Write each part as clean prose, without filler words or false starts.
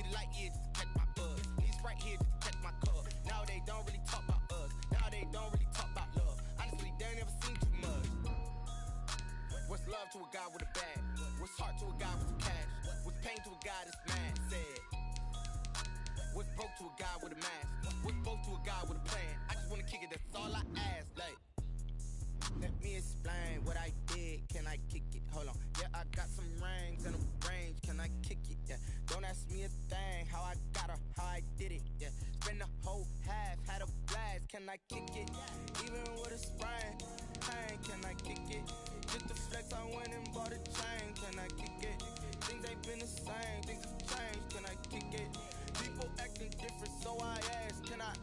Need a light year just to catch my buzz. Need Sprite here just to catch my cup. Now they don't really talk about us. Now they don't really talk about love. Honestly, they ain't never seen too much. What's love to a guy with a bag? What's heart to a guy with some cash? What's pain to a guy that's mad? Said. What's broke to a guy with a mask? What's both to a guy with a plan? I just wanna kick it, that's all I ask. Like, let me explain what I did. Can I kick it? Hold on. Yeah, I got some rings and a range. Can I kick it? Yeah. Don't ask me a thing. How I got her, how I did it. Yeah. Spend the whole half, had a blast. Can I kick it? Even with a sprain. Pain, can I kick it? Just to flex, I went and bought a chain. Can I kick it? Things ain't been the same. Things have changed. Can I kick it? People acting different, so I ask, can I?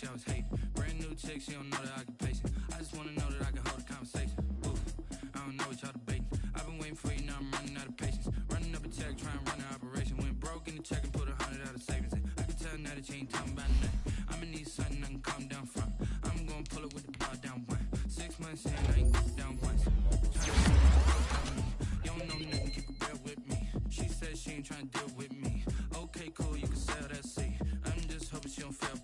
I was hating. Brand new chick, she don't know the occupation. I just wanna know that I can hold a conversation. Oof, I don't know what y'all debating. I've been waiting for you, now I'm running out of patience. Running up a check, trying to run an operation. Went broke in the check and put 100 out of savings in. I can tell now that you ain't talking about nothing. I'ma need something I can calm down from. I'm gonna pull it with the bar down one. 6 months in, I ain't down once. Trying to you don't know nothing, keep it real with me. She said she ain't trying to deal with me. Okay, cool, you can sell that seat. I'm just hoping she don't fail.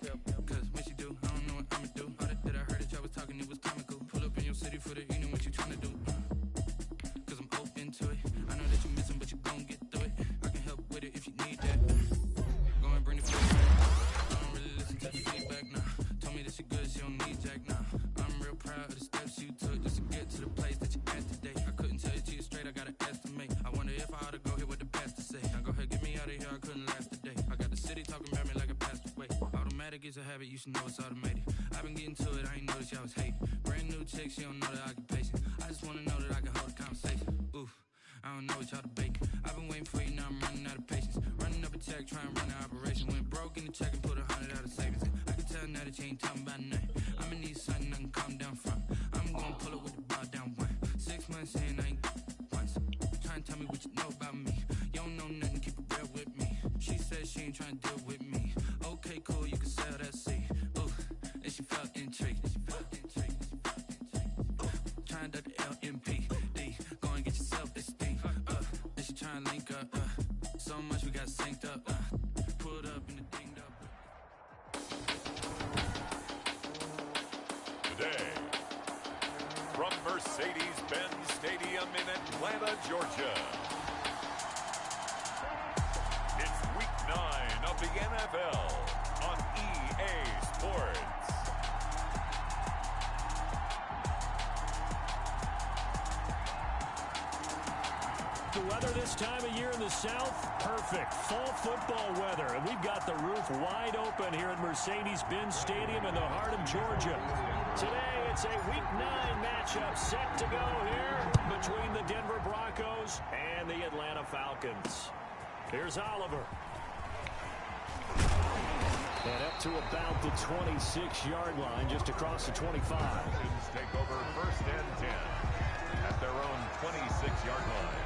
Cause when she do, I don't know what I'ma do. All that I heard that y'all was talking, it was comical. Pull up in your city for the evening, what you tryna do? Cause I'm open to it. I know that you missing, but you gon' get through it. I can help with it if you need that. Go and bring the feedback. I don't really listen to the feedback now. Told me that she good, she don't need Jack now. I'm real proud of the steps you took just to get to the place that you at today. I couldn't tell you to you straight, I gotta estimate. I wonder if I ought to go here with the pastor say. Now go ahead, get me out of here, I couldn't last a day. I got the city talking about me like a pastor way. Automatic is a habit, you should know it's automated. I've been getting to it, I ain't noticed y'all was hating. Brand new chick, she don't know the occupation. I just wanna know that I can hold a conversation. Oof, I don't know what y'all debating. I've been waiting for you, now I'm running out of patience. Running up a check, trying to run an operation. Went broke in the check and put 100 out of savings in. I can tell now that you ain't talking about nothing. I'ma need something I can calm down from. I'm gonna pull it with the bar down one. 6 months in, I ain't once. Trying to tell me what you know about me. You don't know nothing, keep it real with me. She said she ain't trying to deal with me. Okay, cool, you can sell that seat. Ooh, and she felt intrigued. Trying to the LMPD. Go and get your self-esteem. And she trying to link up. So much we got synced up. Pulled up in the dinged up. Today, from Mercedes-Benz Stadium in Atlanta, Georgia, it's Week 9 of the NFL on EA Sports. The weather this time of year in the South, perfect. Fall football weather. And we've got the roof wide open here at Mercedes-Benz Stadium in the heart of Georgia. Today, it's a Week 9 matchup set to go here between the Denver Broncos and the Atlanta Falcons. Here's Oliver. And up to about the 26-yard line, just across the 25. Falcons take over 1st and 10 at their own 26-yard line.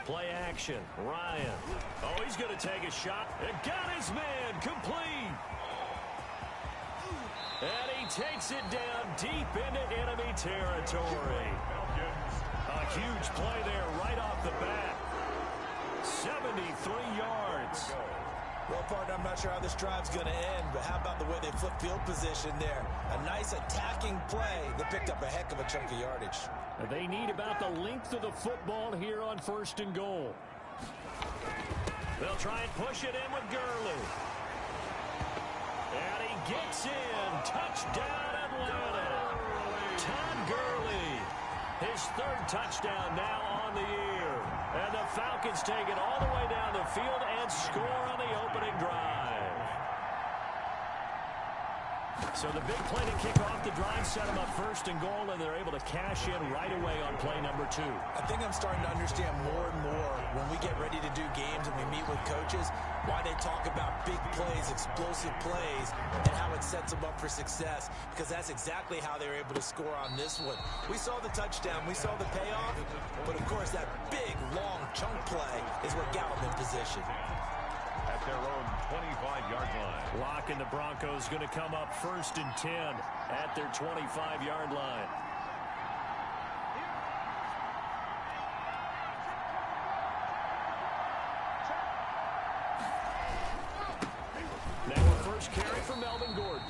Play action. Ryan. Oh, he's going to take a shot. And got his man complete. And he takes it down deep into enemy territory. A huge play there right off the bat. 73 yards. Well, partner, I'm not sure how this drive's going to end, but how about the way they flip field position there? A nice attacking play that picked up a heck of a chunk of yardage. They need about the length of the football here on 1st and goal. They'll try and push it in with Gurley. Touchdown, Atlanta. Todd Gurley. His third touchdown now on the year. And the Falcons take it all the way down the field and score on the opening drive. So the big play to kick off the drive set them up first and goal, and they're able to cash in right away on play number 2. I think I'm starting to understand more and more when we get ready to do games and we meet with coaches why they talk about big plays, explosive plays, and how it sets them up for success, because that's exactly how they were able to score on this one. We saw the touchdown, we saw the payoff, but of course that big, long chunk play is what got them in position. At their own 25-yard line. Lock and the Broncos going to come up 1st and 10 at their 25-yard line. Now a first carry for Melvin Gordon.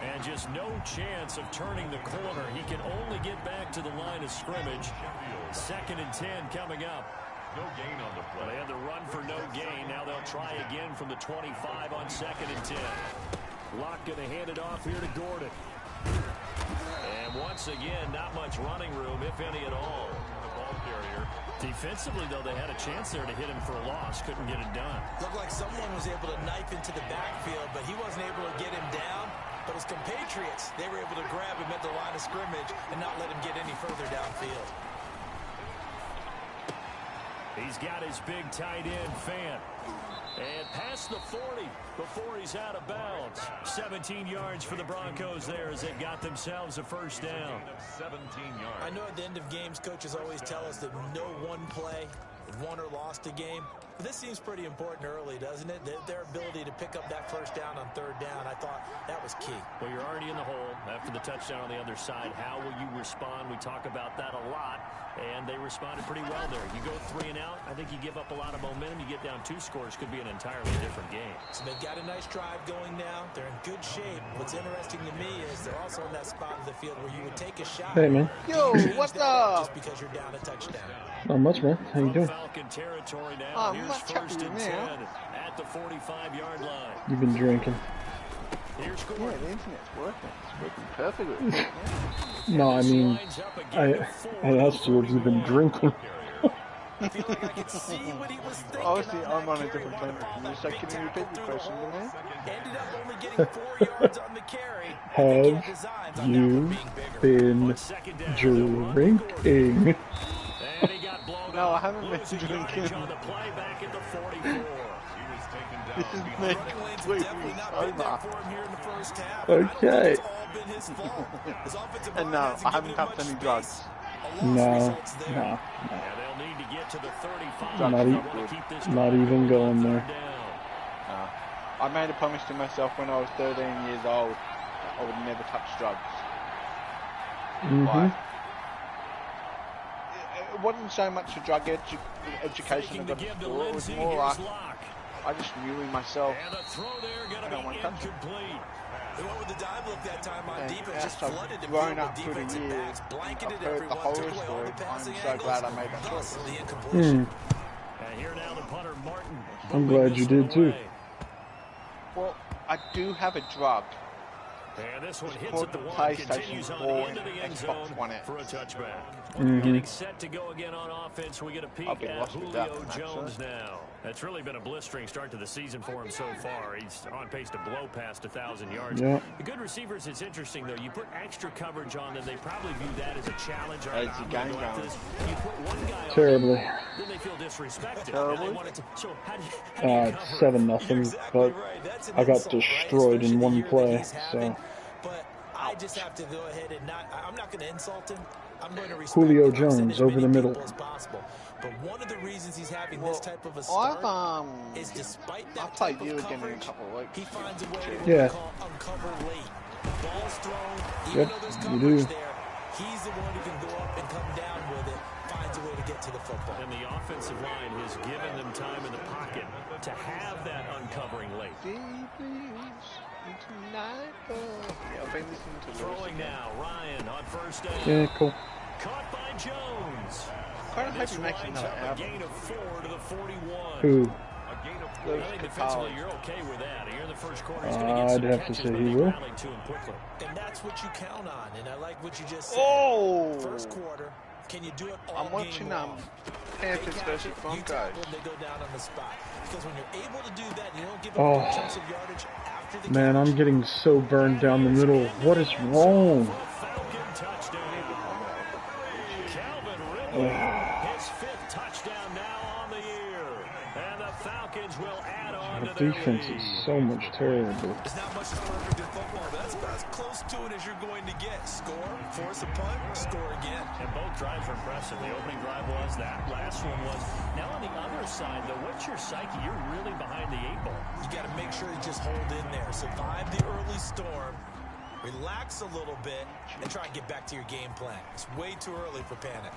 And just no chance of turning the corner. He can only get back to the line of scrimmage. 2nd and 10 coming up. No gain on the play. They had the run for no gain. Now they'll try again from the 25 on 2nd and 10. Locke going to hand it off here to Gordon. And once again, not much running room, if any at all. The ball carrier. Defensively, though, they had a chance there to hit him for a loss. Couldn't get it done. Looked like someone was able to knife into the backfield, but he wasn't able to get him down. But his compatriots, they were able to grab him at the line of scrimmage and not let him get any further downfield. He's got his big tight end, Fan. And past the 40 before he's out of bounds. 17 yards for the Broncos there as they got themselves a first down. 17 yards. I know at the end of games, coaches always tell us that no one play won or lost a game. But this seems pretty important early, doesn't it? Their ability to pick up that first down on 3rd down, I thought that was key. Well, you're already in the hole after the touchdown on the other side. How will you respond? We talk about that a lot, and they responded pretty well there. You go 3 and out, I think you give up a lot of momentum. You get down 2 scores, could be an entirely different game. So they've got a nice drive going now. They're in good shape. What's interesting to me is they're also in that spot of the field where you would take a shot. Hey, man. Yo, what's up? Just because you're down a touchdown. Not much, man. How you doing? Falcon territory now. Here's much 1st and 10 man. at the 45-yard line. You've been drinking. Here's Yeah, Gordon. the internet's working. It's working perfectly. No, I mean, I asked you if you've been drinking. I feel like I could see what he was thinking. Obviously, on I'm that on a carry. different planet from you, so can you repeat the question to me? Ended up only getting 4 yards on the carry. Have you been drinking? No, I haven't been drinking. On the play back at the 44. This is me completely sober. Okay. And no, I haven't tapped any drugs. No. Yeah, they'll need to get to the 35. Not even going there. No. I made a promise to myself when I was 13 years old that I would never touch drugs. Like, it wasn't so much a drug education I got at school, it was more like I just knew in myself I don't want to touch it. They went with the dive look that time on defense, just I've flooded the grown field up with through the defensive years, backs, blanketed I've heard the everyone, horror took away all story. the passing I'm so angles, glad I made that thus choice. the incompletion. And here now the punter, Martin. I'm glad you did too. Well, I do have a drug. And this one It's hits called at the the one, PlayStation continues on 4 into the end and zone Xbox One X. for a touchback. Mm-hmm. Getting set to go again on offense. We get a peek I'll be at lost with Julio that one, Jones actually. now. It's really been a blistering start to the season for him so far. He's on pace to blow past 1,000 yards. Yeah. The good receivers, it's interesting, though. You put extra coverage on them, they probably view that as a challenge. All right, It's a I'm gonna game go after going. this. You put one guy on Terribly. them, then they feel disrespected. Terribly. And they want it to, so how do you cover? 7-0, but I got destroyed in one play, so. But I just have to go ahead and I'm not going to insult him. I'm going to respect Julio him. I've said Jones as over many the middle. people as possible. But one of the reasons he's having this type of a I've start is despite that I'll play type you of again in a coverage, couple of weeks. he finds a way to Yeah. call uncover late. Ball's thrown, even Yep, though there's you coverage do. there, he's the one who can go up and come down with it, finds a way to get to the football. And the offensive line has given them time in the pocket to have that uncovering late. Yeah, I've been listening to Throwing now, Ryan on first down. Yeah, cool. Caught by Jones. I kind of hope This he makes winds another up a album. gain of 4 to the 41. Who? I think defensively you're okay with that. You're in the first quarter. He's going to get some I'd have to catches, say but he they will. rallied to him quickly. And that's what you count on. And I like what you just said. Oh! First quarter, can you do it all I'm watching game long? Panthers versus You Broncos. tackle them, they go down on the spot. Because when you're able to do that, you don't give them big chunks of yardage after the Man, I'm getting so burned down the middle. What is wrong? Falcon touchdown. Calvin Ridley, his 5th touchdown now on the year. And the Falcons will add on The to their defense lead. is so much terrible. There's not much that's perfect in football, but that's about as close to it as you're going to get. Score, force a punt, score again. And both drives were impressive. The opening drive was, that last one was. Now on the other side, though, what's your psyche? You're really behind the 8 ball. You got to make sure you just hold in there. Survive the early storm, relax a little bit, and try and get back to your game plan. It's way too early for panic.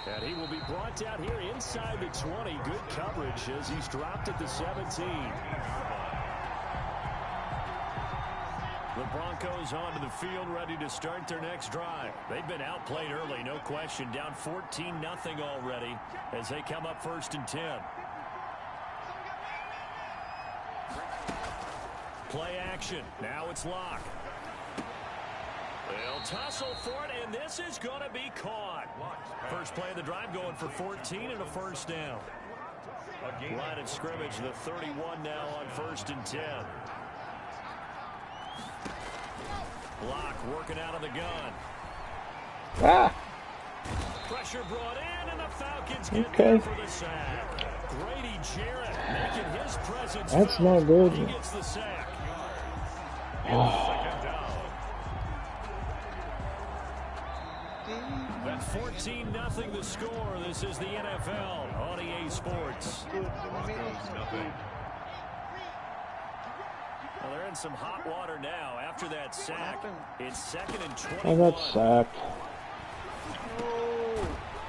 And he will be brought down here inside the 20. Good coverage as he's dropped at the 17. The Broncos onto the field, ready to start their next drive. They've been outplayed early, no question. Down 14-0 already as they come up 1st and 10. Play action. Now it's Locke. They'll tussle for it, and this is going to be caught. First play of the drive going for 14 and a first down. Line of scrimmage, the 31 now on 1st and 10. Locke working out of the gun. Ah! Pressure brought in, and the Falcons get Okay. there for the sack. Grady Jarrett making his presence That's felt. not good. He gets the sack. At 14-0 the score. This is the NFL on EA Sports. Well, they're in some hot water now after that sack. It's 2nd and 21. I got sacked.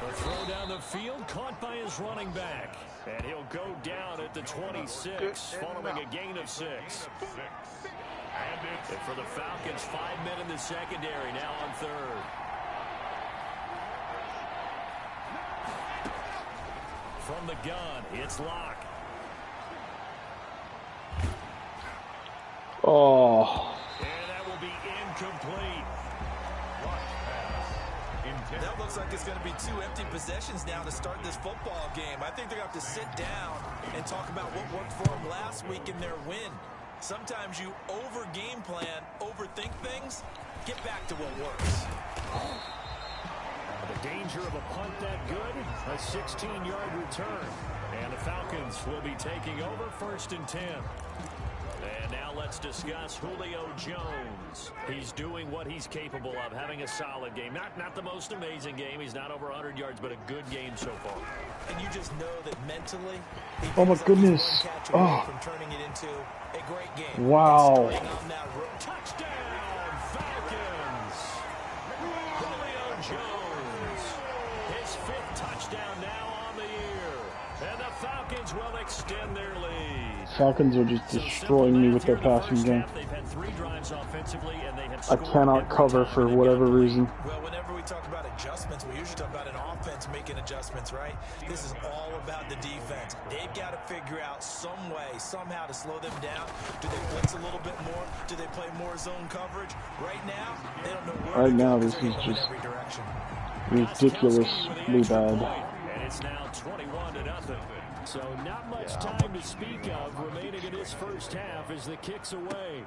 A throw down the field, caught by his running back. And he'll go down at the 26, following a gain of 6. And for the Falcons, 5 men in the secondary, now on 3rd. From the gun, it's Locke. Oh. And that will be incomplete. That looks like it's going to be 2 empty possessions now to start this football game. I think they're going to have to sit down and talk about what worked for them last week in their win. Sometimes you over-game plan, overthink things. Get back to what works. The danger of a punt that good, a 16-yard return. And the Falcons will be taking over 1st and 10. And now let's discuss Julio Jones. He's doing what he's capable of, having a solid game. Not the most amazing game. He's not over 100 yards, but a good game so far. And you just know that mentally, Oh my goodness. Oh. from turning it into a great game. Wow. Touchdown, Falcons. Julio Jones. His 5th touchdown now on the year. And the Falcons will extend their lead. Falcons are just destroying me with their passing game. I cannot cover for whatever reason. Well, whenever we talk about adjustments, we usually talk about an offense making adjustments, right? This is all about the defense. They've got to figure out some way, somehow to slow them down. Do they blitz a little bit more? Do they play more zone coverage? Right now, they don't know where Right now, this is just ridiculously bad. And it's now 21-0. So not much time to speak of remaining in this first half as the kick's away.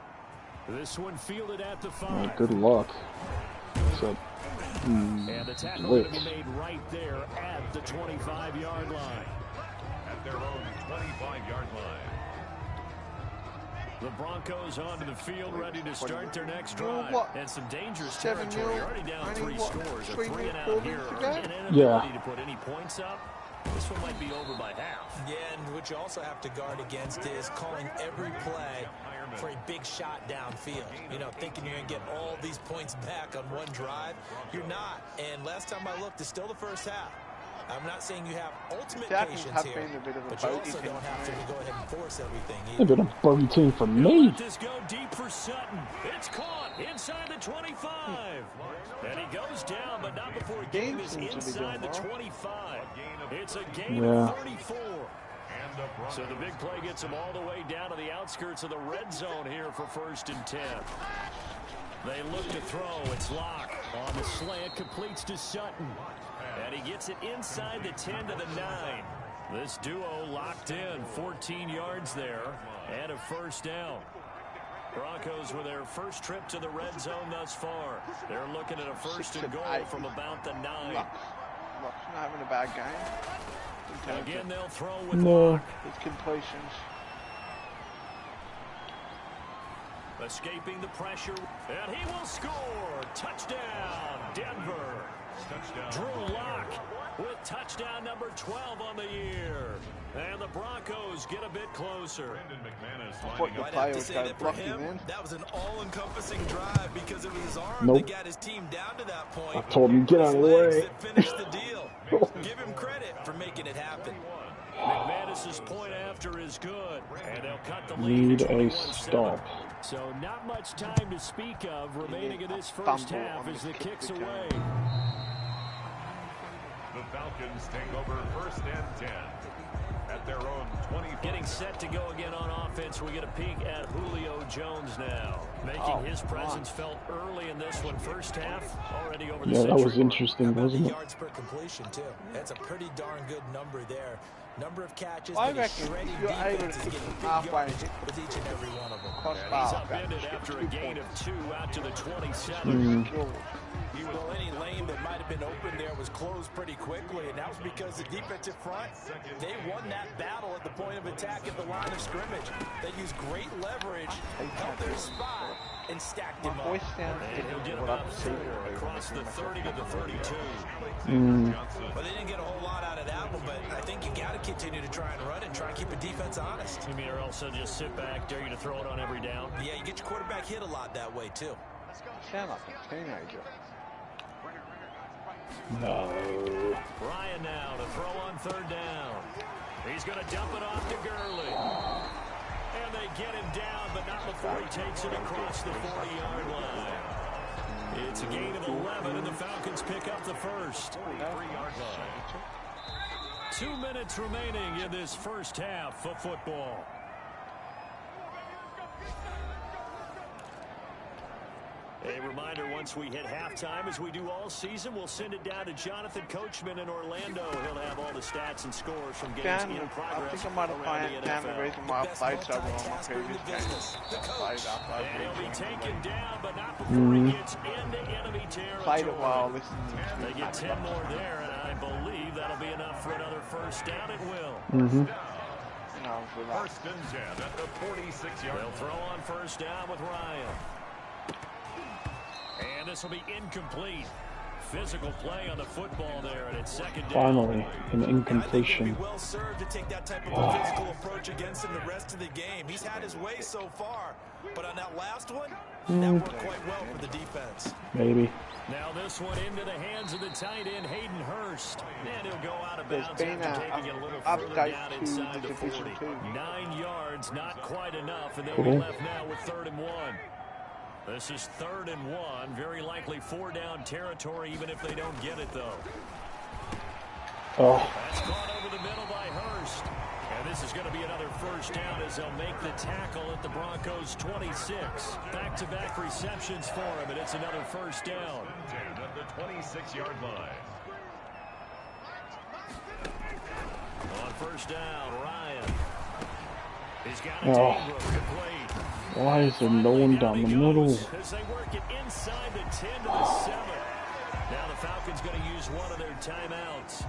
This one fielded at the 5. Oh, good luck. So, and the tackle going to be made right there at the 25-yard line. At their own 25-yard line. The Broncos onto the field, ready to start their next drive. And some dangerous territory. You're already down 3 scores. A 3-and-out here. An inability to put any points up. This one might be over by half. Yeah, and what you also have to guard against is calling every play for a big shot downfield. You know, thinking you're going to get all these points back on one drive. You're not. And last time I looked, it's still the first half. I'm not saying you have ultimate patience here, but you also don't have to go ahead and force everything either. They've been a bogey team for me. Let this go deep for Sutton. It's caught inside the 25. And he goes down, but not before getting this inside the 25. It's a gain of 34. So the big play gets them all the way down to the outskirts of the red zone here for 1st and 10. They look to throw. It's Locke on the slant, completes to Sutton. And he gets it inside the 10 to the 9. This duo locked in, 14 yards there, and a 1st down. Broncos with their first trip to the red zone thus far. They're looking at a 1st and goal from about the 9. Lock's not having a bad game. Again, they'll throw with Locke. With completions. Escaping the pressure, and he will score. Touchdown, Denver. Drew Locke with touchdown number 12 on the year. And the Broncos get a bit closer. I thought the play was going to block him in. That was an all-encompassing drive because it was his arm that got his team down to that point. I told him, get out of the way. Finish the deal. Give him credit for making it happen. McManus's point after is good, and they'll cut the lead. Need a stop. So not much time to speak of remaining in this first half as the kick's away. The Falcons take over 1st and 10 at their own 20. Getting set to go again on offense, we get a peek at Julio Jones now, making his presence felt early in this one. First half, already over the century. That was interesting, wasn't it? Yards per completion, too. That's a pretty darn good number there. Number of catches. I reckon if you're able to hit them halfway with each and every one of them. He's upended after a gain of 2 out to the 27. Well, any lane that might have been open there was closed pretty quickly, and that was because the defensive front, they won that battle at the point of attack at the line of scrimmage. They used great leverage, held their spot, and stacked him up. And he'll get about 4 across the 30 to the 32. Well, they didn't get a whole lot out of that one, but I think you got to continue to try and run and try and keep the defense honest. You mean, or also just sit back, dare you to throw it on every down? Yeah, you get your quarterback hit a lot that way, too. Sound like a teenager. No. Ryan now to throw on 3rd down. He's going to dump it off to Gurley. And they get him down, but not before he takes it across the 40-yard line. It's a gain of 11, and the Falcons pick up the first. 3-yard line. 2 minutes remaining in this first half of football. A reminder, once we hit halftime, as we do all season, we'll send it down to Jonathan Coachman in Orlando. He'll have all the stats and scores from games in progress. I think I might have found the reason why I played so well on my previous games. And he'll be taken down, but not before he gets into enemy territory. Played it while listening to They get 10 more there, and I believe that'll be enough for another first down. It will. First and 10 at the 46-yard line. They'll throw on first down with Ryan. And this will be incomplete. Physical play on the football there, and it's 2nd down. Finally, an incompletion. Be well served to take that type of a physical approach against him the rest of the game. He's had his way so far, but on that last one, that worked quite well for the defense. Maybe. Now this one into the hands of the tight end, Hayden Hurst. And he'll go out of bounds after taking it a little further down inside the 40. 9 yards, not quite enough, and they'll be left now with 3rd and 1. This is 3rd and 1. Very likely 4-down territory, even if they don't get it, though. That's caught over the middle by Hurst. And this is going to be another first down as they'll make the tackle at the Broncos' 26. Back-to-back receptions for him, and it's another first down. At the 26-yard line. On first down, Ryan. He's got a Tangrove complete. Why is there no one down the middle? As they work it inside the 10 to the 7. Now the Falcons going to use one of their timeouts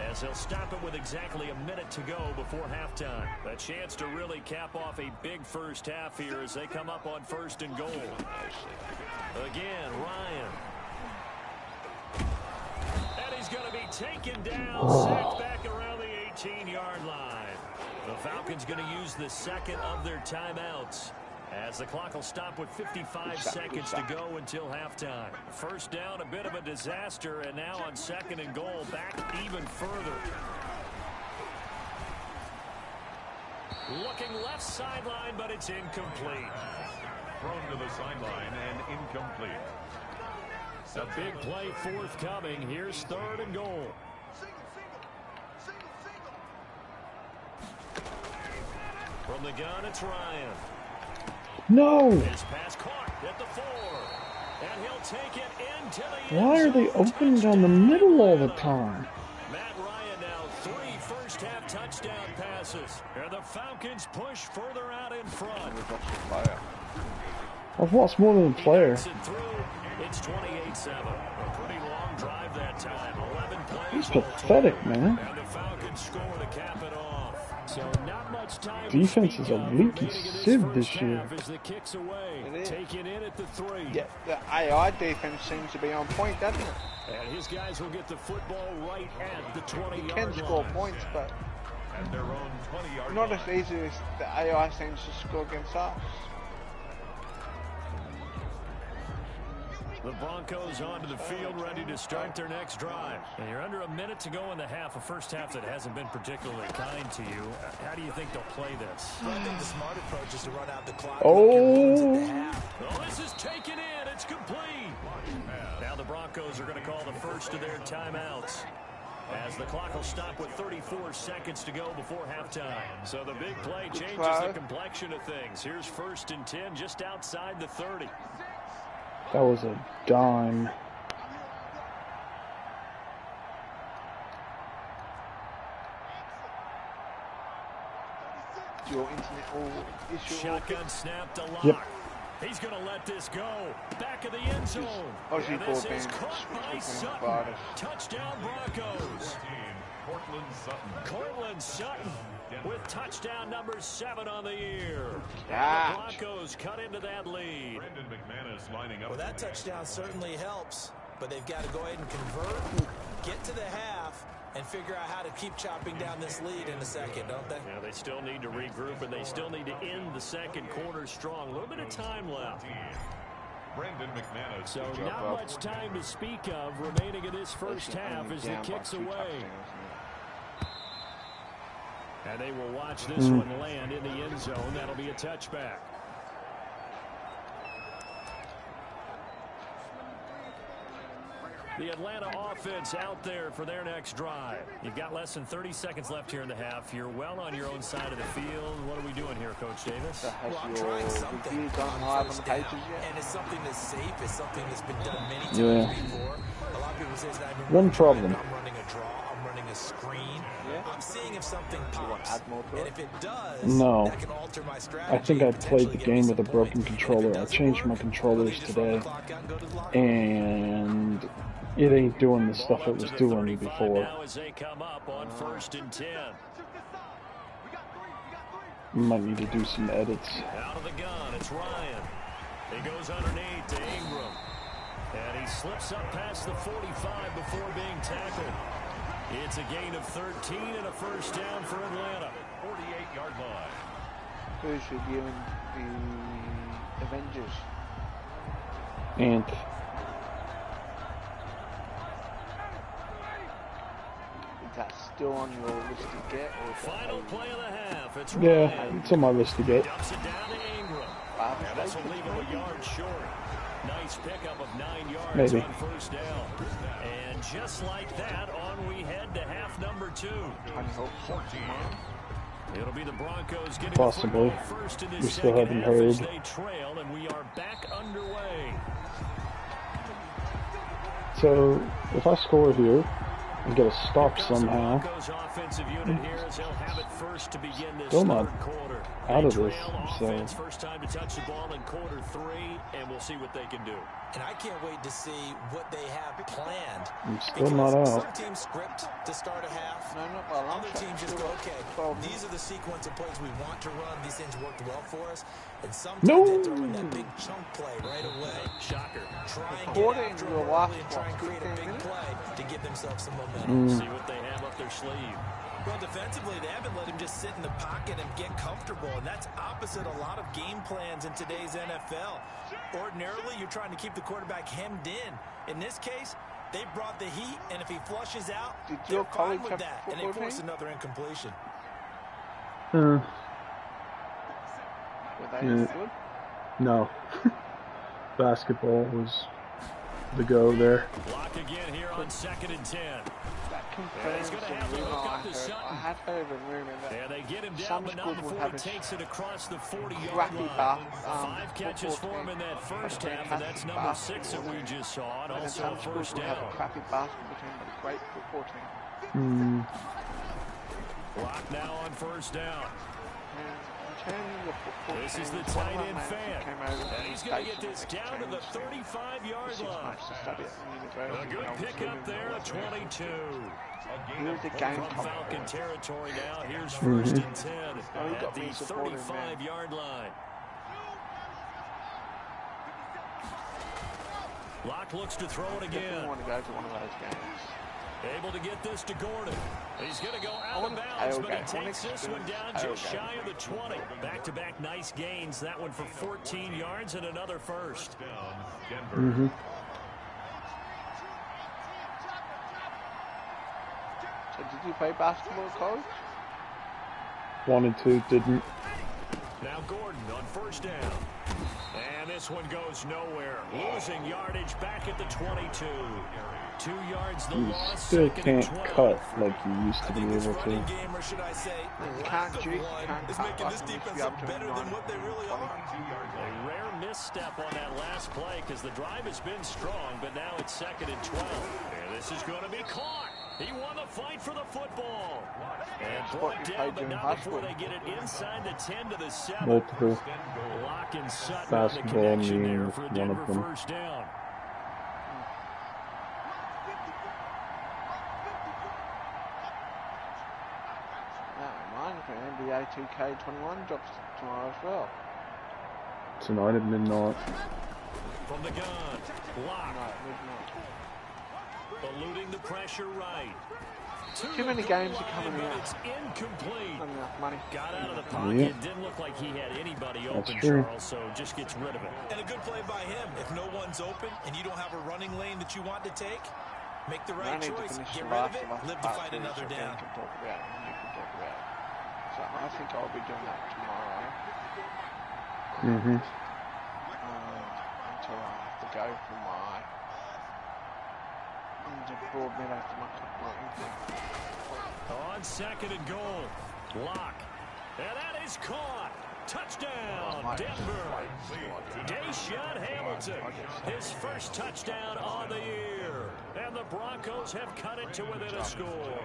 as they'll stop it with exactly a minute to go before halftime. A chance to really cap off a big first half here as they come up on 1st and goal. Again, Ryan. And he's going to be taken down, sacked back around the 18-yard line. The Falcons going to use the 2nd of their timeouts, as the clock will stop with 55 seconds to go until halftime. First down, a bit of a disaster, and now on 2nd and goal, back even further. Looking left sideline, but it's incomplete. Thrown to the sideline and incomplete. A big play forthcoming. Here's 3rd and goal. From the gun, it's Ryan. No! His pass caught at the 4. And he'll take it into the end Why are they open down the middle all the time? Matt Ryan now 3 first-half touchdown passes. And the Falcons push further out in front. I've lost more than a player. It's 28-7. A pretty long drive that time. 11 plays. He's pathetic, man. And the Falcons score to cap it off. So not much time. Defense is a leaky sieve this year. As the kicks away, taking in at the 3. Yeah, the AI defense seems to be on point, doesn't it? And his guys will get the football right at the 20-yard line. You can score points, but at their own 20-yard not line. as easy as the AI seems to score against us. The Broncos onto the field, ready to start their next drive. And you're under a minute to go in the half, a first half that hasn't been particularly kind to you. How do you think they'll play this? I think the smart approach is to run out the clock. Oh, This is taken in. It's complete. Now the Broncos are going to call the first of their timeouts, as the clock will stop with 34 seconds to go before halftime. So the big play changes the complexion of things. Here's 1st and 10 just outside the 30. that was a dime. Your internet all issue. Shotgun snap to lock. Yep. He's going to let this go. Back of the end zone. Aussie And this is broadband caught by switch Sutton. providers. Touchdown Broncos. Cortland Sutton. Cortland Sutton with touchdown number 7 on the year. Yeah. The Broncos cut into that lead. Brendan McManus lining up. Well, that touchdown certainly helps, but they've got to go ahead and convert, get to the half, and figure out how to keep chopping down this lead in a second, don't they? Yeah, they still need to regroup, and they still need to end the second quarter strong. A little bit of time left. Brendan McManus. So not much time to speak of remaining in this first half as the kicks away. And they will watch this one land in the end zone. That'll be a touchback. The Atlanta offense out there for their next drive. You've got less than 30 seconds left here in the half. You're well on your own side of the field. What are we doing here, Coach Davis? Has Well, I'm your trying something review gone live on the first down, pages yet? and it's something that's safe. It's something that's been done many times Yeah. before. A lot of people say, One problem. I'm running a draw. I'm running a screen. Yeah. I'm seeing if something pops. add more to And it? if it does, No. that can alter my strategy. I think I and played the potentially get game me with a some broken points. controller. If it I doesn't changed work, my controllers they just run the today, clock out and go to the locker. and it ain't doing the stuff it was doing before. Now as they come up on 1st and 10. Might need to do some edits. Out of the gun, it's Ryan. He goes underneath to Ingram. And he slips up past the 45 before being tackled. It's a gain of 13 and a first down for Atlanta. 48-yard line. Who's reviewing the Avengers? And Is that still on your list to get? Or is that Final play of the half. It's yeah, Ryan. it's on my list to get. Dumps it down to Ingram. And this will leave him a yard short. Nice pickup of 9 yards Maybe. on first down. And just like that, on we head to half number 2. I hope so. It'll be the Broncos getting Possibly. the football first in this We still second haven't half as heard. they trail, and we are back underway. So if I score here and get a stop Here comes the somehow, Broncos offensive unit here as they'll have it first to begin this Still not third quarter. out They of this, trail so- offense, first time to touch the ball in quarter 3, and we'll see what they can do. And I can't wait to see what they have planned. I'm still not Because out. some teams script to start a half. No, not well. Other teams just go, okay, 12 these are the sequence of plays we want to run. These things worked well for us. And sometimes No. they throw in that big chunk play right away. Shocker. Try and Quarter get after into them the last early and try and create a 15 big minutes. play to give themselves some momentum. See what they have up their sleeve. Well, defensively, they haven't let him just sit in the pocket and get comfortable, and that's opposite a lot of game plans in today's NFL. Ordinarily, you're trying to keep the quarterback hemmed in. In this case, they brought the heat, and if he flushes out, Did they're your fine college with have that, and they football force team? another incompletion. Were they Yeah. good? No. Basketball was the go there. Block again here on 2nd and 10. confirms the rumor I had heard a rumor that some schools will have a crappy Five catches for him in that first half, and that's number 6 that we just saw, and also a first down. Have a crappy basketball team, but a great football team. Block now on first down. This is the tight end fan. And he's going to get this down to the 35-yard line. A good pickup there at 22. From Falcon territory now. Here's first and 10 at the 35-yard line. Locke looks to throw it again. I want to go to one of those games. Able to get this to Gordon. He's going to go out of bounds, but he takes this one down just shy of the 20. Back-to-back nice gains. That one for 14 yards and another first. So did you play basketball, Cole? Wanted to, didn't. Now Gordon on first down. And this one goes nowhere. Losing yardage back at the 22. 2 yards the loss. Still can't cut like you used to be able to. You can't juke, you can't cut. This defense look better than what they really are. A rare misstep on that last play because the drive has been strong, but now it's 2nd and 12. And this is going to be caught. He won the fight for the football. And brought down, but not before they get it inside the 10 to the 7. Multiple Lock and Sutton basketball the connection there means for a one Denver of them. first down. NBA 2K21 drops tomorrow as well. Tonight at midnight. From the gun, Lock. No, midnight. Eluding the pressure right. Too many games are coming out. It's incomplete. Not enough money. Got out of the pocket. Yep. Didn't look like he had anybody open, true. Charles, so just gets rid of it. And a good play by him. If no one's open and you don't have a running lane that you want to take, make the right choice. Get rid of it. Live to fight another down. So I think I'll be doing that tomorrow. Mm-hmm. Until I have to go for my board meet after my On 2nd and goal, Lock. And that is caught. Touchdown, Denver. Deshaun Hamilton, his first touchdown on the year. And the Broncos have cut it to within a score.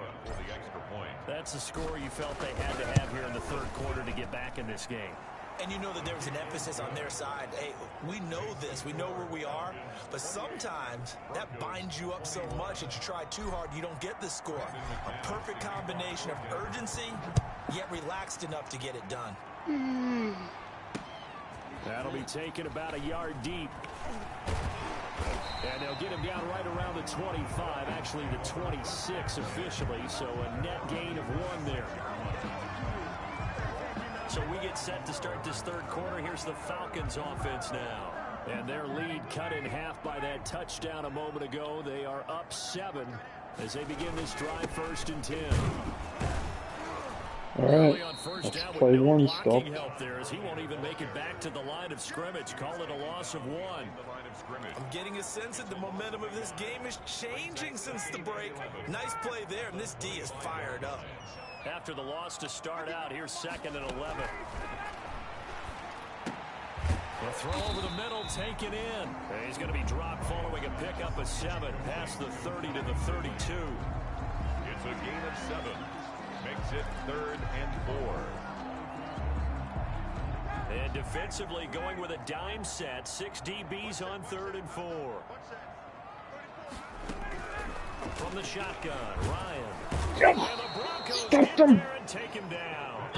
That's the score you felt they had to have here in the third quarter to get back in this game. And you know that there was an emphasis on their side. Hey, we know this. We know where we are. But sometimes that binds you up so much that you try too hard, you don't get the score. A perfect combination of urgency, yet relaxed enough to get it done. That'll be taken about a yard deep. And they'll get him down right around the 25, actually the 26 officially, so a net gain of 1 there. So we get set to start this third quarter. Here's the Falcons offense now. And their lead cut in half by that touchdown a moment ago. They are up 7 as they begin this drive 1st and 10. All right, let's play one stop. Help there as he won't even make it back to the line of scrimmage. Call it a loss of 1. I'm getting a sense that the momentum of this game is changing since the break. Nice play there, and this D is fired up. After the loss to start out, here's 2nd and 11. A throw over the middle, taken in. And he's going to be dropped following a pickup of 7, past the 30 to the 32. It's a gain of 7. Makes it 3rd and 4. And defensively going with a dime set. 6 DBs on 3rd and 4. From the shotgun, Ryan. Yep. And the Broncos Stop get them. there and take him down.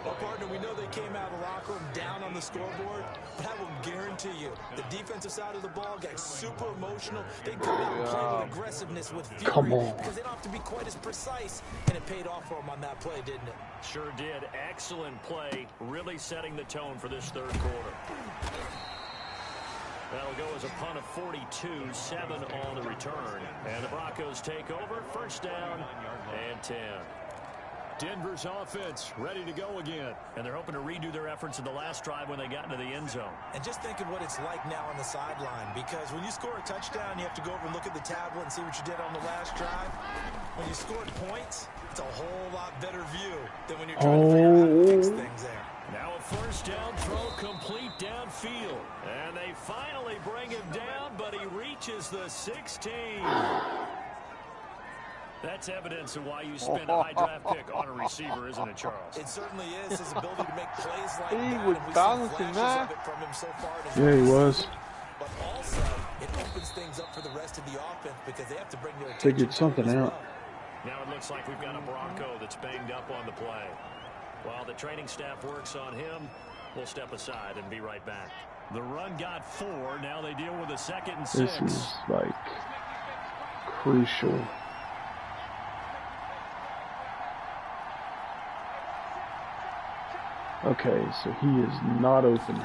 Well, partner, we know they came out of the locker room down on the scoreboard, but I will guarantee you the defensive side of the ball got super emotional. They come out and play with aggressiveness, with fury, because they don't have to be quite as precise, and it paid off for them on that play, didn't it? Sure did. Excellent play, really setting the tone for this third quarter. That'll go as a punt of 42, 7 on the return. And the Broncos take over, 1st down and 10. Denver's offense ready to go again. And they're hoping to redo their efforts in the last drive when they got into the end zone. And just think of what it's like now on the sideline, because when you score a touchdown, you have to go over and look at the tablet and see what you did on the last drive. When you scored points, it's a whole lot better view than when you're trying to figure out how to fix things there. Now a first down throw complete downfield. And they finally bring him down, but he reaches the 16. That's evidence of why you spend a high draft pick on a receiver, isn't it, Charles? It certainly is. His ability to make plays like that. He was balancing that. Yeah, he was. But also, it opens things up for the rest of the offense because they have to bring their Figured something out. Now it looks like we've got a Bronco that's banged up on the play. While the training staff works on him, we'll step aside and be right back. The run got 4. Now they deal with a 2nd and 6. This is, like, crucial. Okay, so he is not open.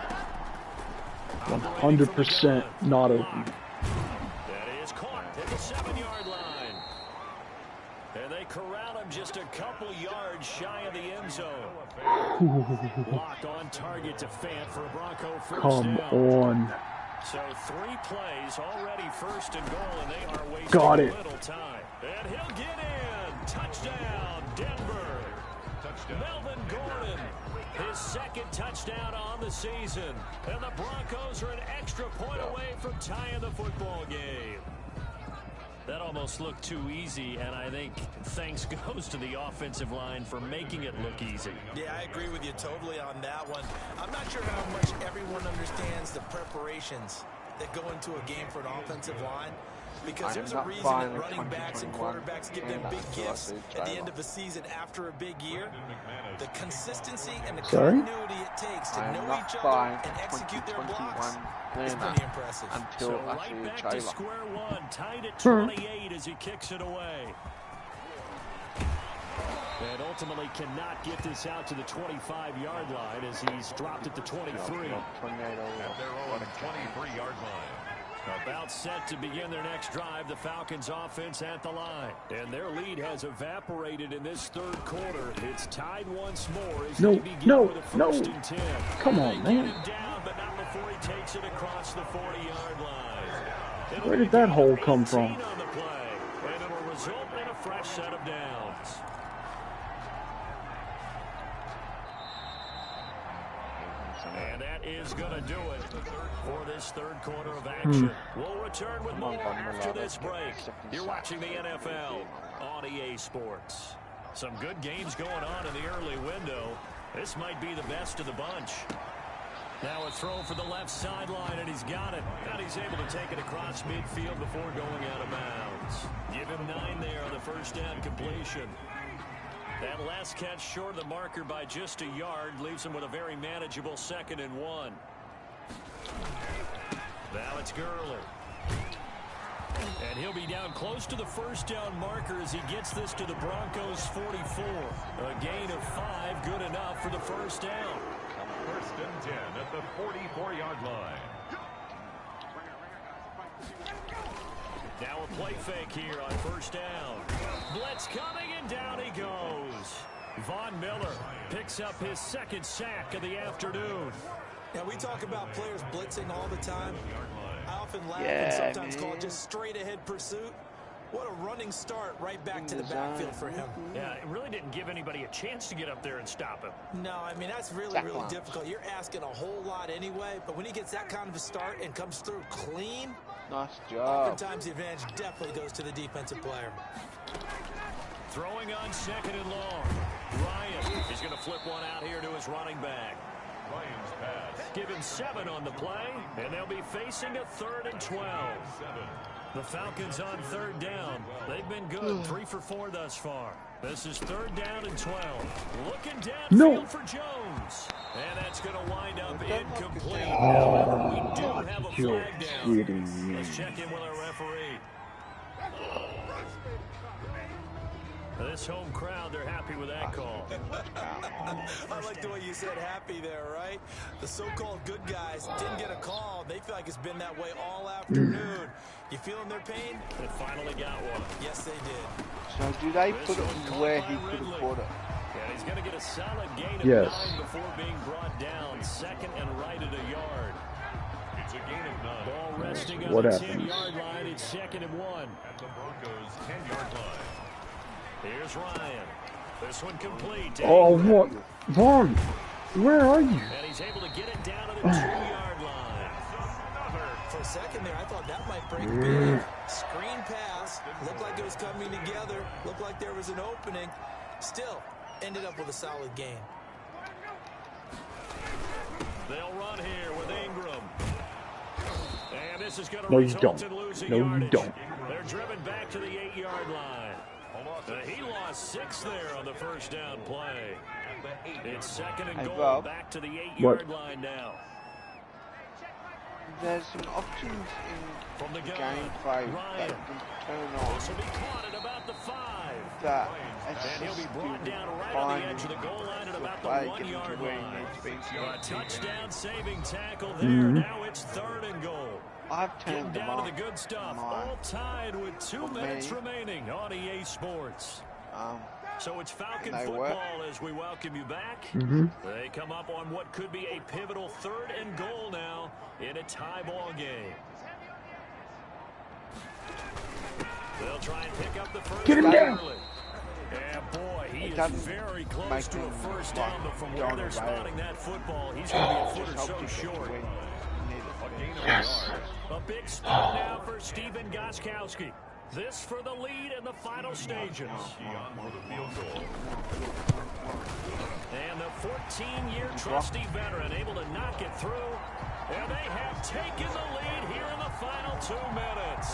100% not open. That is caught at the 7-yard line. And they corral him just a couple yards shy of the end zone. Locked on target to Fant for a Bronco first down. Come on. So 3 plays already, 1st and goal, and they are wasting Got it. little time. And he'll get in. Touchdown, Denver. Touchdown. Melvin Gordon. His 2nd touchdown on the season. And the Broncos are an extra point away from tying the football game. That almost looked too easy, and I think thanks goes to the offensive line for making it look easy. Yeah, I agree with you totally on that one. I'm not sure how much everyone understands the preparations that go into a game for an offensive line. Because there's a reason that running backs and quarterbacks give them big gifts at the end of the season after a big year. The consistency and the continuity it takes to know each other and execute their blocks is pretty impressive. So right back to square one, tied at 28 as he kicks it away. And ultimately cannot get this out to the 25-yard line as he's dropped at the 23. At their own 23-yard line. About set to begin their next drive, the Falcons offense at the line. And their lead has evaporated in this 3rd quarter. It's tied once more as they begin with a 1st and 10. Come on, man. Get him down, but not before he takes it across the 40-yard line. Where did that hole come from? On the play, and it'll result in a fresh set of downs. And that is going to do it for this 3rd quarter of action. We'll return with more after this break. You're watching the NFL on EA Sports. Some good games going on in the early window. This might be the best of the bunch. Now a throw for the left sideline, and he's got it. And he's able to take it across midfield before going out of bounds. Give him 9 there on the first down completion. That last catch short of the marker by just a yard leaves him with a very manageable 2nd and 1. Now it's Gurley. And he'll be down close to the first down marker as he gets this to the Broncos 44. A gain of 5, good enough for the first down. 1st and 10 at the 44-yard line. Now a play fake here on first down. Blitz coming, and down he goes. Von Miller picks up his 2nd sack of the afternoon. Now we talk about players blitzing all the time. I often laugh and sometimes call it just straight ahead pursuit. What a running start right back to the backfield for him. Yeah, it really didn't give anybody a chance to get up there and stop him. No, I mean, that's really difficult. You're asking a whole lot anyway, but when he gets that kind of a start and comes through clean, nice job. Oftentimes the advantage definitely goes to the defensive player. Throwing on 2nd and long. Ryan is going to flip one out here to his running back. Ryan's pass. Give him 7 on the play, and they'll be facing a 3rd and 12. The Falcons on 3rd down. They've been good, 3 for 4 thus far. This is 3rd down and 12. Looking downfield for Jones. And that's going to wind up incomplete. However, we do have a flag down. Let's check in with our referee. This home crowd, they're happy with that call. I like the way you said happy there, right? The so-called good guys didn't get a call. They feel like it's been that way all afternoon. You feeling their pain? They finally got one. Yes, they did. So do they put it where he could have put it? He's going to get a solid gain of Yes. 9 before being brought down. Second and right at a yard. It's a gain of 9. Ball resting on What the happens? 10-yard line. It's 2nd and 1. At the Broncos' 10-yard line. Here's Ryan. This one complete. Oh, what? Vaughn, where are you? And he's able to get it down to the 2-yard line. For a second there, I thought that might break big. Screen pass. Looked like it was coming together. Looked like there was an opening. Still, ended up with a solid game. They'll run here with Ingram. And this is going to No, you result don't. in losing No, you yardage. don't. They're driven back to the 8-yard line. He lost 6 there on the first down play. It's 2nd and Hey, goal. Rob. Back to the 8-yard What? line now. There's some options From the in gun, gameplay that Ryan. you can turn on This will be caught at about the 5. that And he'll be assist brought you down right on the edge of the find goal line at about the play 1-yard where line. it's been A touchdown saving tackle there. Mm-hmm. Now it's 3rd and goal. I've Getting turned them down on. to the good stuff. My- All tied with 2 For minutes me. remaining on EA Sports. So it's Falcon they football work. as we welcome you back. Mm-hmm. They come up on what could be a pivotal 3rd and goal now in a tie ball game. They'll try and pick up the first Get him down. early. And boy, he is doesn't very close make to a him first like down, but from go where on they're the rail. spotting that football, he's going to be a foot or Just so hope you get short. the win. You need it. A gain of a Yes. yard. A big spot now for Steven Gostkowski. This for the lead in the final stages. Beyond for the field goal. And the 14-year trusty veteran able to knock it through. And they have taken the lead here in the final 2 minutes.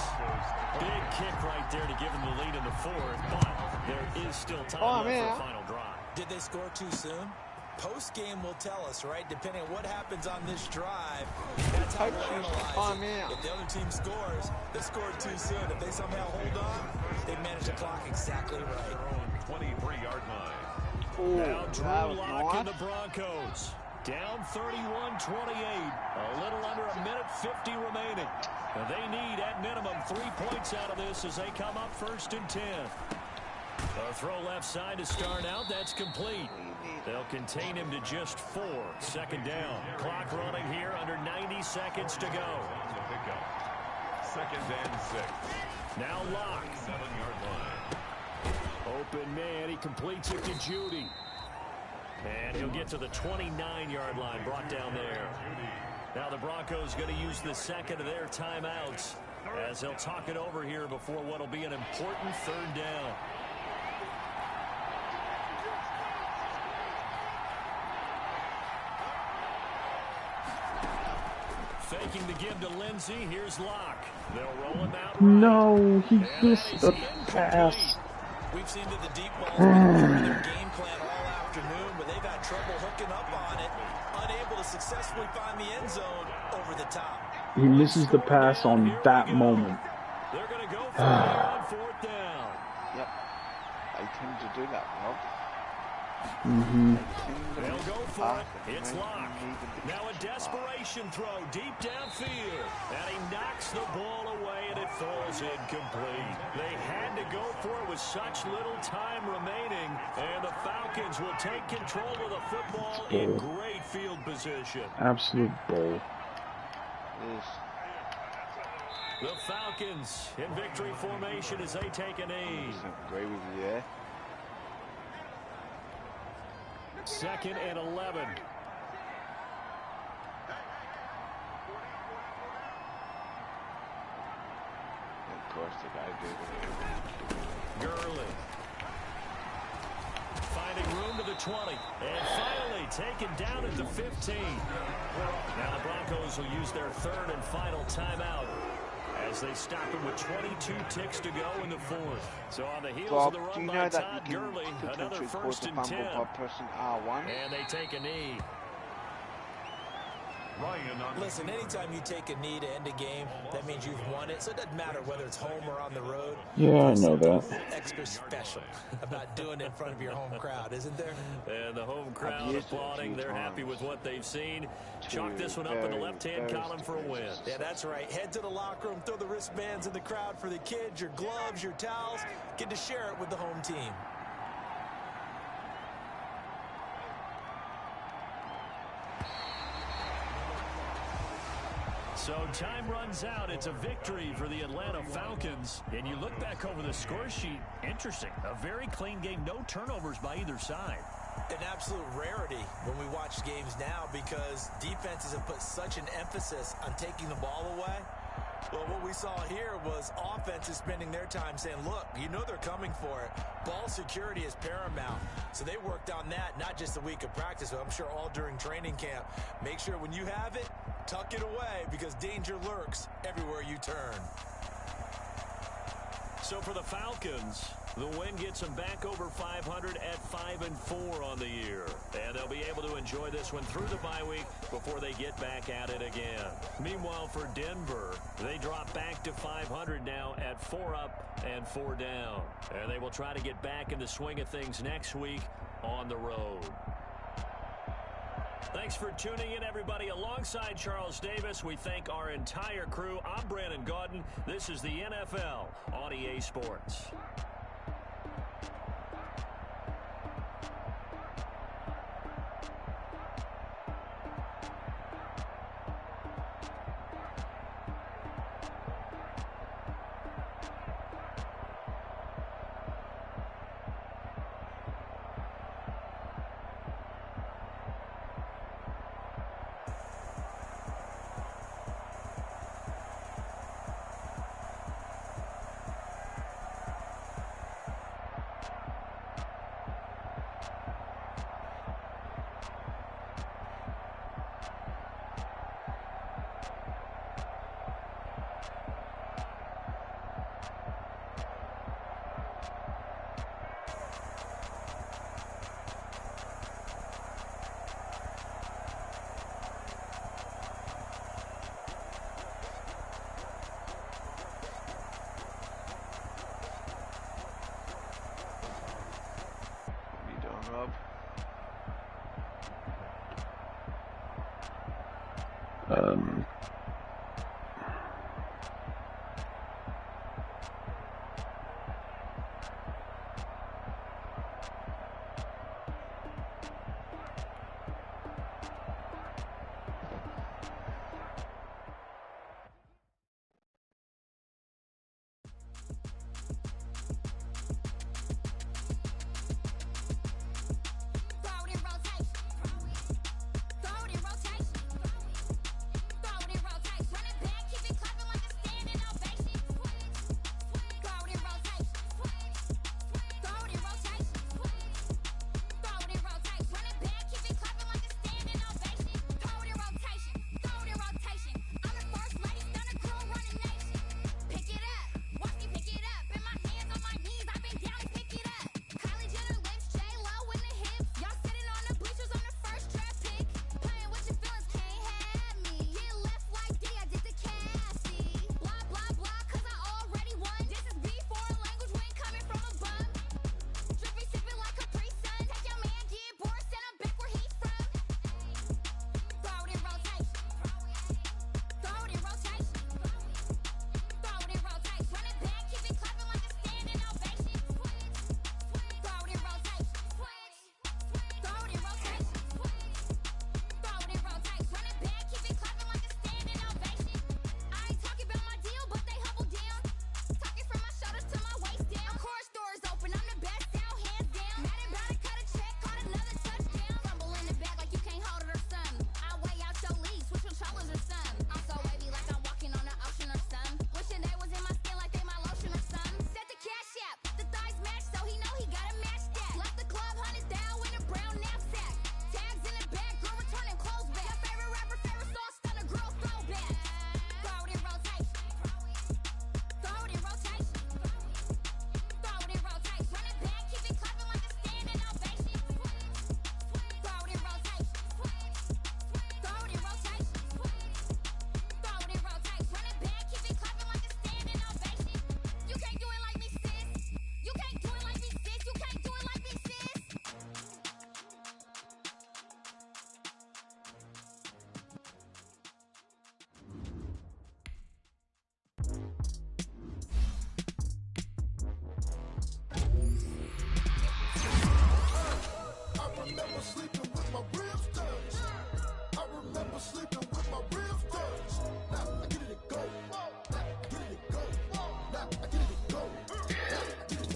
Big kick right there to give them the lead in the 4th, but there is still time left for a final drive. Did they score too soon? Post-game will tell us, right? Depending on what happens on this drive, that's how we'll analyze it. If the other team scores, they scored too soon. If they somehow hold on, they manage the clock exactly right. 23-yard line. Now That Drew was Lock and nice. the Broncos. Down 31-28. A little under a minute 50 remaining. And they need, at minimum, 3 points out of this as they come up 1st and 10. A throw left side to start out. That's complete. They'll contain him to just 4. 2nd down. Clock running here under 90 seconds to go. To pick up. 2nd and 6. Now Lock. 7-yard line. Open man. He completes it to Judy. And he'll get to the 29-yard line, brought down there. Now the Broncos going to use the 2nd of their timeouts as they'll talk it over here before what will be an important 3rd down. Faking the give to Lindsey. Here's Locke. They'll roll him out right. No, he And missed that the is pass. incomplete. We've seen that the deep ball's been part of their game plan all afternoon, but they've had trouble hooking up on it, unable to successfully find the end zone over the top. He misses the pass on that moment. They're going to go for it on 4th down. Yep. They tend to do that, Rob. Mm-hmm. They'll go for it. It's Locke. Now a desperation throw deep downfield. And he knocks the ball away, and it falls incomplete. They had to go for it with such little time remaining. And the Falcons will take control of the football in great field position. Absolute bull. Yes. The Falcons in victory formation as they take a knee. I agree with you there. 2nd and 11. Of course, they got to do it. Gurley. Finding room to the 20. And finally taken down at the 15. Now the Broncos will use their 3rd and final timeout as they stop him with 22 ticks to go in the 4th. So on the heels Bob, of the do run you by know that Todd you can Gurley, another potentially 1st cause a and fumble 10. by pressing R1? And they take a knee. Ryan on Listen, anytime you take a knee to end a game, that means you've won it. So it doesn't matter whether it's home or on the road. Yeah, I know There's that. something extra special about doing it in front of your home crowd, isn't there? And the home crowd used it a applauding. few They're happy with times. what they've seen. Chalk this one up in the very, left-hand very column for a win. Yeah, that's right. Head to the locker room, throw the wristbands in the crowd for the kids, your gloves, your towels. Get to share it with the home team. So time runs out. It's a victory for the Atlanta Falcons. And you look back over the score sheet, interesting. A very clean game, no turnovers by either side. An absolute rarity when we watch games now because defenses have put such an emphasis on taking the ball away. Well, what we saw here was offenses spending their time saying, look, you know they're coming for it. Ball security is paramount. So they worked on that, not just a week of practice, but I'm sure all during training camp. Make sure when you have it, tuck it away because danger lurks everywhere you turn. So for the Falcons, the win gets them back over 500 at 5-4 on the year. And they'll be able to enjoy this one through the bye week before they get back at it again. Meanwhile, for Denver, they drop back to 500 now at 4 up and 4 down. And they will try to get back in the swing of things next week on the road. Thanks for tuning in, everybody. Alongside Charles Davis, we thank our entire crew. I'm Brandon Gaudin. This is the NFL on EA Sports. Rob.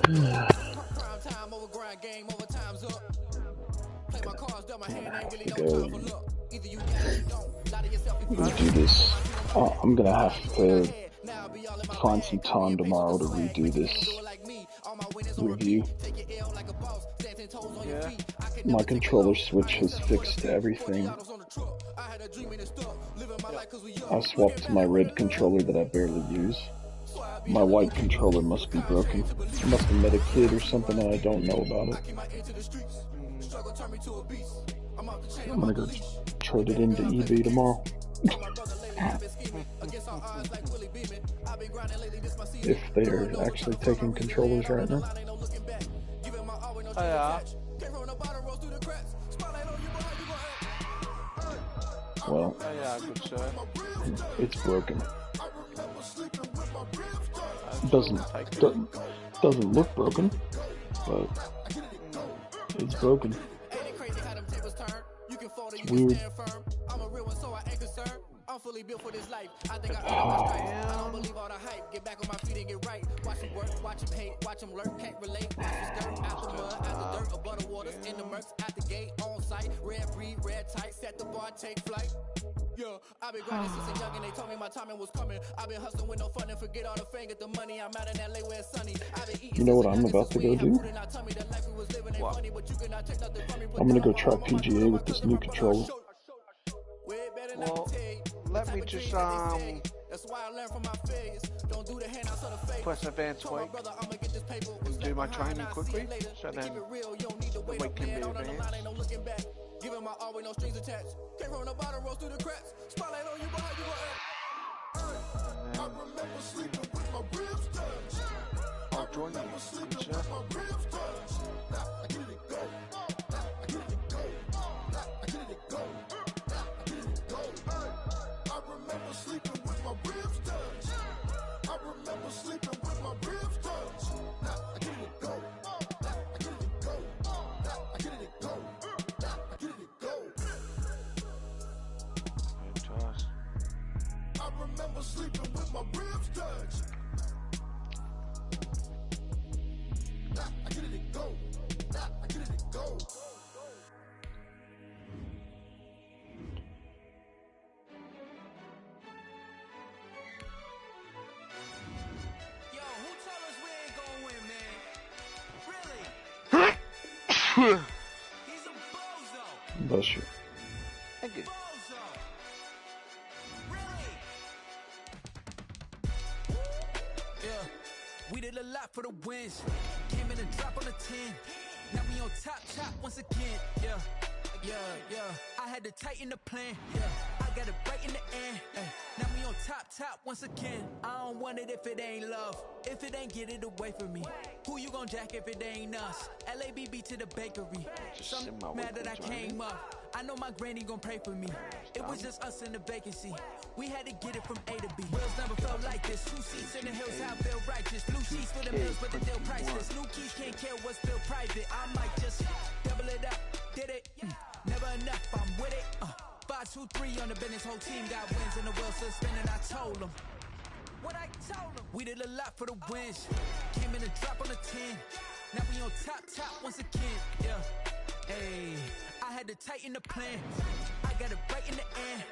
Redo this. I'm gonna have to find some time tomorrow to redo this review. Yeah. My controller switch has fixed everything. I swapped to my red controller that I barely use. My white controller must be broken. I must have met a kid or something and I don't know about it. I'm gonna go trade it into eBay tomorrow. If they're actually taking controllers right now. Oh, yeah. Well, Oh, yeah, good sir. it's broken. Doesn't look broken, but it's broken. It's weird. I'm fully built for this life. I think I don't believe all the hype. Get back on my feet and get right. Watch him work, watch him hate, watch him lurk, can't relate. Watch his dirt out the mud, out the dirt, above the waters, in the murks, at the gate, on site. Red breed, red tight, set the bar, take flight. Yeah, I've been grinding since a young and they told me my timing was coming. I've been hustling with no fun and forget all the fame, get the money. I'm out in LA where it's sunny. I've been eating. You know what I'm about to go do? I'm gonna go try PGA with this new controller. Well, let me just press advanced weight and do my training quickly, so then the weight can be advanced. Giving my all with no strings attached. Came from the bottom, rose through the cracks. Spotlight on you, boy, you gon' I remember sleeping with my ribs touched. I'll join you. Good job. I get it go. I get it go. I get it go. I get it go. I remember sleeping with my ribs touched. I remember sleeping with my ribs touched. I get it go. I get it go. I get it go. I remember sleeping with my ribs touched. I get it go. I get it go. Yo, who told us we ain't gonna win, man? Really? He's a bozo. Bless you. Thank you. We did a lot for the wins. Came in and drop on the 10. Now we on top once again. Yeah. I had to tighten the plan. I got it right in the end. Now we on top once again. I don't want it if it ain't love. If it ain't, get it away from me. Who you gon' jack if it ain't us? LABB to the bakery. Some mad that I came up. I know my granny gon' pray for me. It was just us in the vacancy. We had to get it from A to B. Wheels never felt like this. 2 seats in the hills, I feel righteous. Blue sheets for the bills, but the deal priceless. New keys can't care what's still private. I might just double it up. Did it? Never enough, I'm with it. 5, 2, 3 on the business. Whole team got wins and the wheels still spinning. I told them what I told them. We did a lot for the wins. Came in and drop on the 10. Now we on top once again. Yeah. Hey, I had to tighten the plan. I got it right in the end.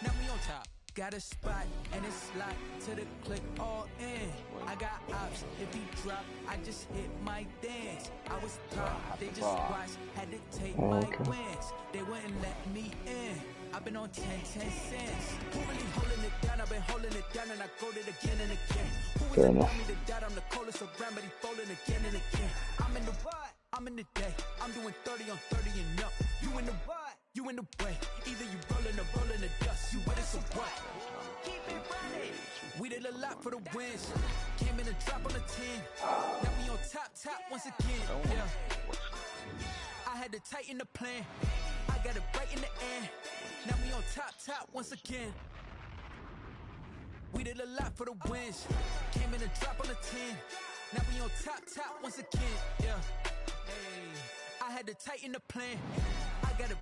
Now we on top. Got a spot and it's locked to the click all in. I got ops, if he drop, I just hit my dance. I was top, they just watched, had to take my wins. They wouldn't let me in. I've been on 10 cents. Who really holding it down? I've been holding it down and I go it again and again. Who really want me to doubt? I'm the coldest around, but he folding again and again. I'm in the what? I'm in the day. I'm doing 30 on 30 and up. You in the what? You in the way. Either you rolling or rolling the dust. You with us or what? Keep it running. We did a lot for the wins. Came in and drop on the 10. Now we on top once again. Yeah. I had to tighten the plan. I got it right in the end. Now we on top once again. We did a lot for the wins. Came in and drop on the 10. Now we on top once again. Yeah. Hey, I had to tighten the plan. I got it